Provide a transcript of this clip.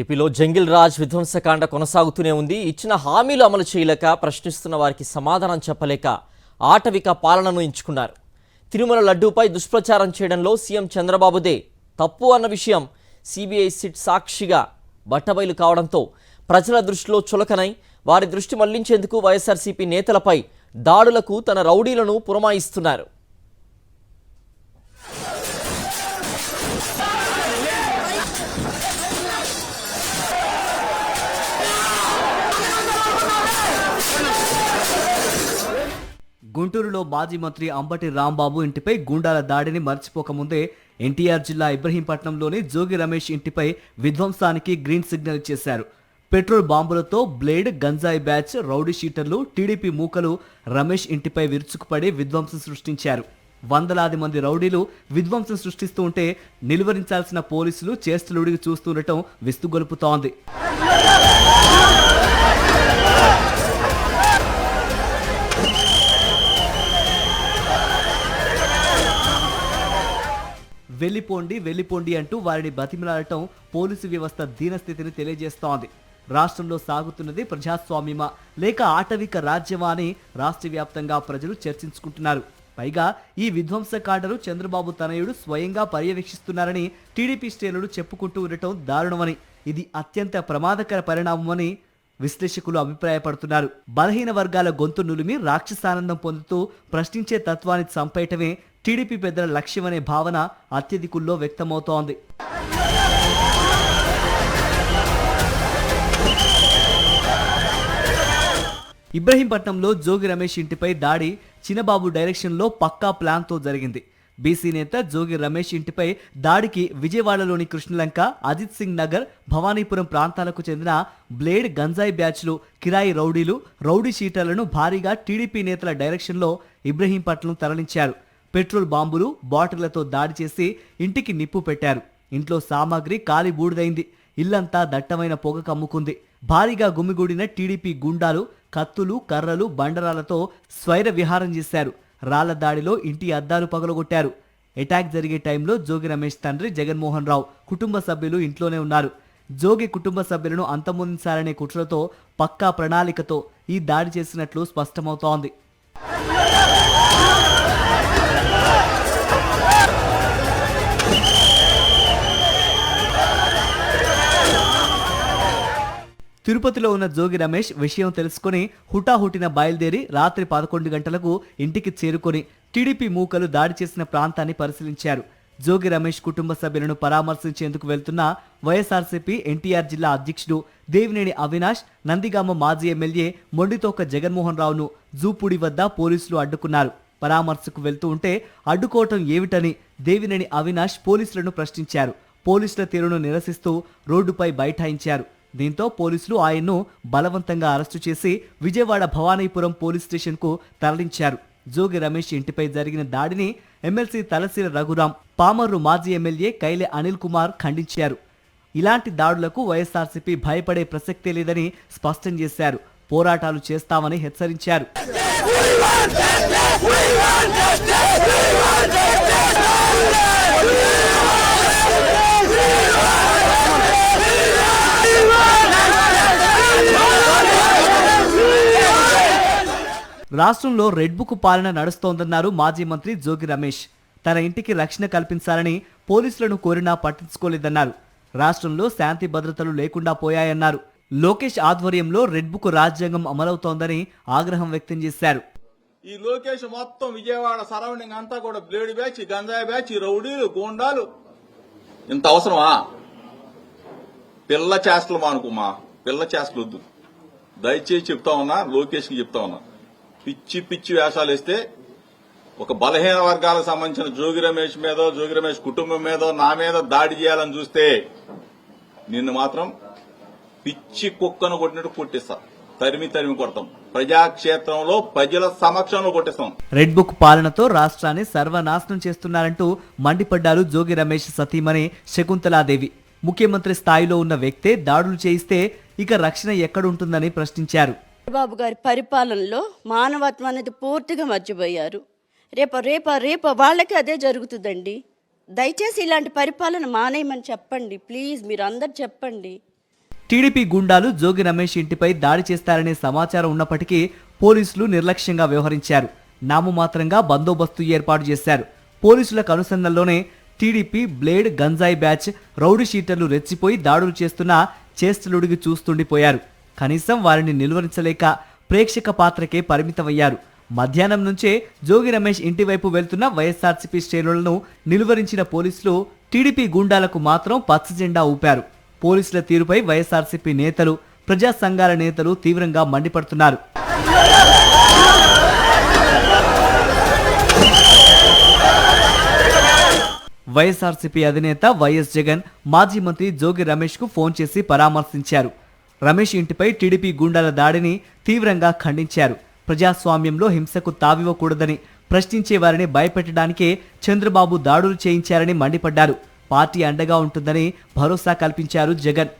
ఏపీలో జంగిల్ రాజ్ విధ్వంసకాండ కొనసాగుతూనే ఉంది. ఇచ్చిన హామీలు అమలు చేయలేక, ప్రశ్నిస్తున్న వారికి సమాధానం చెప్పలేక ఆటవిక పాలనను ఎంచుకున్నారు. తిరుమల లడ్డూపై దుష్ప్రచారం చేయడంలో సీఎం చంద్రబాబుదే తప్పు అన్న విషయం సిబిఐ సిట్ సాక్షిగా బట్టబయలు కావడంతో ప్రజల దృష్టిలో చులకనై వారి దృష్టి మళ్లించేందుకు వైఎస్ఆర్సీపీ నేతలపై దాడులకు తన రౌడీలను పురమాయిస్తున్నారు. గుంటూరులో మాజీ మంత్రి అంబటి రాంబాబు ఇంటిపై గూండాల దాడిని మర్చిపోకముందే ఎన్టీఆర్ జిల్లా ఇబ్రహీంపట్నంలోని జోగి రమేష్ ఇంటిపై విధ్వంసానికి గ్రీన్ సిగ్నల్ ఇచ్చేశారు. పెట్రోల్ బాంబులతో బ్లేడ్, గంజాయి బ్యాచ్, రౌడీ షీటర్లు, టీడీపీ మూకలు రమేష్ ఇంటిపై విరుచుకుపడి విధ్వంసం సృష్టించారు. వందలాది మంది రౌడీలు విధ్వంసం సృష్టిస్తూ ఉంటే నిలువరించాల్సిన పోలీసులు చేష్టలుడిగి చూస్తుండటం విస్తుగొలుపుతోంది. వెళ్ళిపోండి అంటూ వారిని బతిమిలాడటం పోలీసు వ్యవస్థ దీనస్థితిని తెలియజేస్తోంది. రాష్ట్రంలో సాగుతున్నది ప్రజాస్వామ్యమా లేక ఆటవిక రాజ్యమా అని రాష్ట్ర వ్యాప్తంగా ప్రజలు చర్చించుకుంటున్నారు. పైగా ఈ విధ్వంసకాండను చంద్రబాబు తనయుడు స్వయంగా పర్యవేక్షిస్తున్నారని టీడీపీ శ్రేణులు చెప్పుకుంటూ ఉండటం దారుణమని, ఇది అత్యంత ప్రమాదకర పరిణామమని విశ్లేషకులు అభిప్రాయపడుతున్నారు. బలహీన వర్గాల గొంతు నులిమి రాక్షసానందం పొందుతూ ప్రశ్నించే తత్వాన్ని చంపేయటమే టీడీపీ పెద్దల లక్ష్యమనే భావన అత్యధికుల్లో వ్యక్తమవుతోంది. ఇబ్రహీంపట్నంలో జోగి రమేష్ ఇంటిపై దాడి చిన్నబాబు డైరెక్షన్లో పక్కా ప్లాన్తో జరిగింది. బీసీ నేత జోగి రమేష్ ఇంటిపై దాడికి విజయవాడలోని కృష్ణలంక, అజిత్ సింగ్ నగర్, భవానీపురం ప్రాంతాలకు చెందిన బ్లేడ్, గంజాయి బ్యాచ్లు, కిరాయి రౌడీలు, రౌడీ షీటర్లను భారీగా టీడీపీ నేతల డైరెక్షన్లో ఇబ్రహీంపట్నం తరలించారు. పెట్రోల్ బాంబులు, బాటిళ్లతో దాడి చేసి ఇంటికి నిప్పు పెట్టారు. ఇంట్లో సామాగ్రి కాలి బూడిదైంది. ఇల్లంతా దట్టమైన పొగ కమ్ముకుంది. భారీగా గుమిగూడిన టీడీపీ గుండాలు కత్తులు, కర్రలు, బండరాలతో స్వైర విహారం చేశారు. రాళ్ల దాడిలో ఇంటి అద్దాలు పగలగొట్టారు. అటాక్ జరిగే టైంలో జోగి రమేష్ తండ్రి జగన్మోహన్ రావు కుటుంబ సభ్యులు ఇంట్లోనే ఉన్నారు. జోగి కుటుంబ సభ్యులను అంతమొందించాలనే కుట్రతో, పక్కా ప్రణాళికతో ఈ దాడి చేసినట్లు స్పష్టమవుతోంది. తిరుపతిలో ఉన్న జోగి రమేష్ విషయం తెలుసుకుని హుటాహుటిన బయలుదేరి రాత్రి 11 గంటలకు ఇంటికి చేరుకొని టీడీపీ మూకలు దాడి చేసిన ప్రాంతాన్ని పరిశీలించారు. జోగి రమేష్ కుటుంబ సభ్యులను పరామర్శించేందుకు వెళ్తున్న వైఎస్ఆర్సీపీ ఎన్టీఆర్ జిల్లా అధ్యక్షుడు దేవినేని అవినాష్, నందిగామ మాజీ ఎమ్మెల్యే మొండితోక జగన్మోహన్ రావును జూపూడి వద్ద పోలీసులు అడ్డుకున్నారు. పరామర్శకు వెళ్తూ ఉంటే అడ్డుకోవటం ఏమిటని దేవినేని అవినాష్ పోలీసులను ప్రశ్నించారు. పోలీసుల తీరును నిరసిస్తూ రోడ్డుపై బైఠాయించారు. దీంతో పోలీసులు ఆయన్ను బలవంతంగా అరెస్టు చేసి విజయవాడ భవానీపురం పోలీస్ స్టేషన్కు తరలించారు. జోగి రమేష్ ఇంటిపై జరిగిన దాడిని ఎమ్మెల్సీ తలసీల రఘురాం, పామర్రు మాజీ ఎమ్మెల్యే కైలే అనిల్ కుమార్ ఖండించారు. ఇలాంటి దాడులకు వైఎస్ఆర్సీపీ భయపడే ప్రసక్తే లేదని స్పష్టం చేశారు. పోరాటాలు చేస్తామని హెచ్చరించారు. రాష్ట్రంలో రెడ్ బుక్ పాలన నడుస్తోందన్నారు మాజీ మంత్రి జోగి రమేష్. తన ఇంటికి రక్షణ కల్పించాలని పోలీసులను కోరినా పట్టించుకోలేదన్నారు. రాష్ట్రంలో శాంతి భద్రతలు లేకుండా పోయాయన్నారు. లోకేష్ ఆధ్వర్యంలో రెడ్ బుక్ రాజ్యాంగం అమలవుతోందని ఆగ్రహం వ్యక్తం చేశారు. ఈ లోకేష్ మొత్తం విజయవాడ సరౌండింగ్ అంతా కూడా బ్లేడ్ బ్యాచ్, గంజాయి బ్యాచ్, రౌడీలు, గోండాలు. ఇంత అవసరమా? పిల్ల చేష్టలు మానుకోమా, పిల్ల చేష్టలు వద్దు. దయచేసి చెప్తా ఉన్నా, లోకేష్ కి చెప్తా ఉన్నా, పిచ్చి పిచ్చి వేషాలు వేస్తే ఒక బలహీన వర్గాలకు సంబంధించిన జోగి రమేష్ మీద, జోగి రమేష్ కుటుంబం మీద, నా మీద దాడి చేయాలని చూస్తే నిన్ను మాత్రం పిచ్చి కుక్కను కొట్టినట్టు కొట్టిస్తా. తరిమి కొడతాం. ప్రజాక్షేత్రంలో ప్రజల సమక్షంలో కొట్టిస్తాం. రెడ్ బుక్ పాలనతో రాష్ట్రాన్ని సర్వనాశనం చేస్తున్నారంటూ మండిపడ్డారు జోగి రమేష్ సతీమణి శకుంతలాదేవి. ముఖ్యమంత్రి స్థాయిలో ఉన్న వ్యక్తే దాడులు చేయిస్తే ఇక రక్షణ ఎక్కడుంటుందని ప్రశ్నించారు. చంద్రబాబు గారి పరిపాలనలో మానవత్వం అనేది పూర్తిగా మర్చిపోయారు. రేప వాళ్ళకి అదే జరుగుతుందండి. దయచేసి ఇలాంటి పరిపాలన మానేయమని చెప్పండి ప్లీజ్, మీరు అందరు చెప్పండి. టీడీపీ గుండాలు జోగి రమేష్ ఇంటిపై దాడి చేస్తారనే సమాచారం ఉన్నప్పటికీ పోలీసులు నిర్లక్ష్యంగా వ్యవహరించారు. నామమాత్రంగా బందోబస్తు ఏర్పాటు చేశారు. పోలీసులకు అనుసంధానంలోనే టీడీపీ బ్లేడ్ గంజాయి బ్యాచ్ రౌడీ షీటర్లు రెచ్చిపోయి దాడులు చేస్తున్న చేష్టలుడిగి చూస్తుండిపోయారు. కనీసం వారిని నిలువరించలేక ప్రేక్షక పాత్రకే పరిమితమయ్యారు. మధ్యాహ్నం నుంచే జోగి రమేష్ ఇంటి వైపు వెళ్తున్న వైఎస్ఆర్సీపీ శ్రేణులను నిలువరించిన పోలీసులు టీడీపీ గుండాలకు మాత్రం పచ్చ జెండా ఊపారు. పోలీసుల తీరుపై వైఎస్ఆర్సీపీ నేతలు, ప్రజా సంఘాల నేతలు తీవ్రంగా మండిపడుతున్నారు. వైఎస్ఆర్సీపీ అధినేత వైఎస్ జగన్ మాజీ మంత్రి జోగి రమేష్ కు ఫోన్ చేసి పరామర్శించారు. రమేష్ ఇంటిపై టీడీపీ గుండాల దాడిని తీవ్రంగా ఖండించారు. ప్రజాస్వామ్యంలో హింసకు తావివ్వకూడదని, ప్రశ్నించే వారిని భయపెట్టడానికే చంద్రబాబు దాడులు చేయించారని మండిపడ్డారు. పార్టీ అండగా ఉంటుందని భరోసా కల్పించారు జగన్.